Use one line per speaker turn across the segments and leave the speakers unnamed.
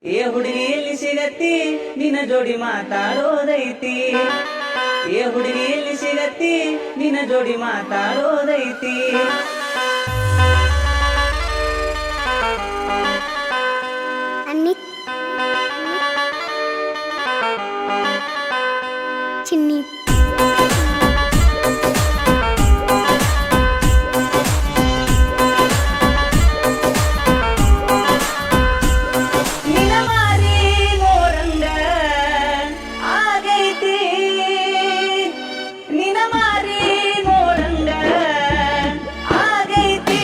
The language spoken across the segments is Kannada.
ಏ ಹುಡುಗಿ ಎಲ್ಲಿ ಸಿಗತ್ತಿ ನಿನ್ನ ಜೋಡಿ ಮಾತಾಡೋದೈತಿ. ಏ ಹುಡುಗಿ ಎಲ್ಲಿ ಸಿಗತ್ತಿ ನಿನ್ನ ಜೋಡಿ ಮಾತಾಡೋದೈತಿ.
ಅನ್ನಿ ಚಿನ್ನಿ
ನಿನ ಮಾರಿ ನೋಡಂಗ ಆಗೈತಿ. ನಿನ ಮಾರಿ ನೋಡಂಗ ಆಗೈತಿ.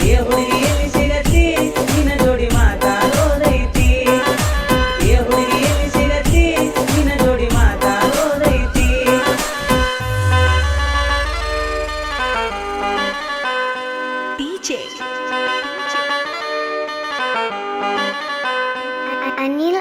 ಏ ಹುಡುಗಿ ಎಲ್ಲಿ ಸಿಗತ್ತಿ ನಿನ್ನ ಜೋಡಿ ಮಾತಾಡೋದೈತಿ. ಏ ಹುಡುಗಿ ಎಲ್ಲಿ ಸಿಗತ್ತಿ ನಿನ್ನ ಜೋಡಿ ಮಾತಾಡೋದೈತಿ.
DJ
ಅನಿಲ್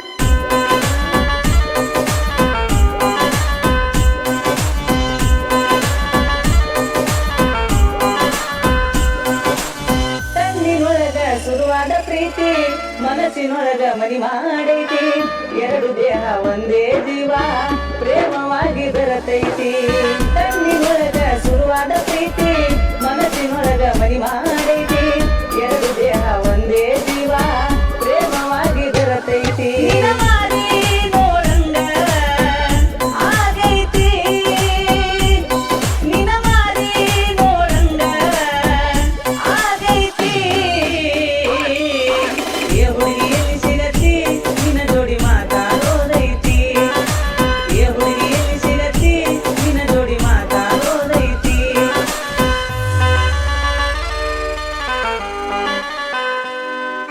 ತನ್ನಿನೊಳಗ ಶುರುವಾದ ಪ್ರೀತಿ ಮನಸ್ಸಿನೊಳಗ ಮನಿ ಮಾಡೈತಿ. ಎರಡು ದೇಹ ಒಂದೇ ಜೀವ ಪ್ರೇಮವಾಗಿ ಬೆರತೈತಿ. ತನ್ನಿನೊಳಗ ಶುರುವಾದ ಪ್ರೀತಿ ಮನಸ್ಸಿನೊಳಗ ಮನಿ ಮಾಡೈತಿ. ಎರಡು ದೇಹ ಒಂದೇ ಜೀವ ಪ್ರೇಮವಾಗಿ ಬೆರತೈತಿ. ನಿನ ಮಾರಿ ನೋಡಂಗ ಆಗೈತಿ. ನಿನ ಮಾರಿ ನೋಡಂಗ ಆಗೈತಿ. ಏ ಹುಡುಗಿ ಎಲ್ಲಿ ಸಿಗತ್ತಿ ನಿನ್ನ ಜೋಡಿ ಮಾತಾಡೋದೈತಿ. ಏ ಹುಡುಗಿ ಎಲ್ಲಿ ಸಿಗತ್ತಿ ನಿನ್ನ ಜೋಡಿ ಮಾತಾಡೋದೈತಿ.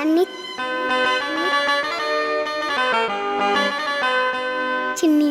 ಅನ್ನಿ ಚಿನ್ನಿ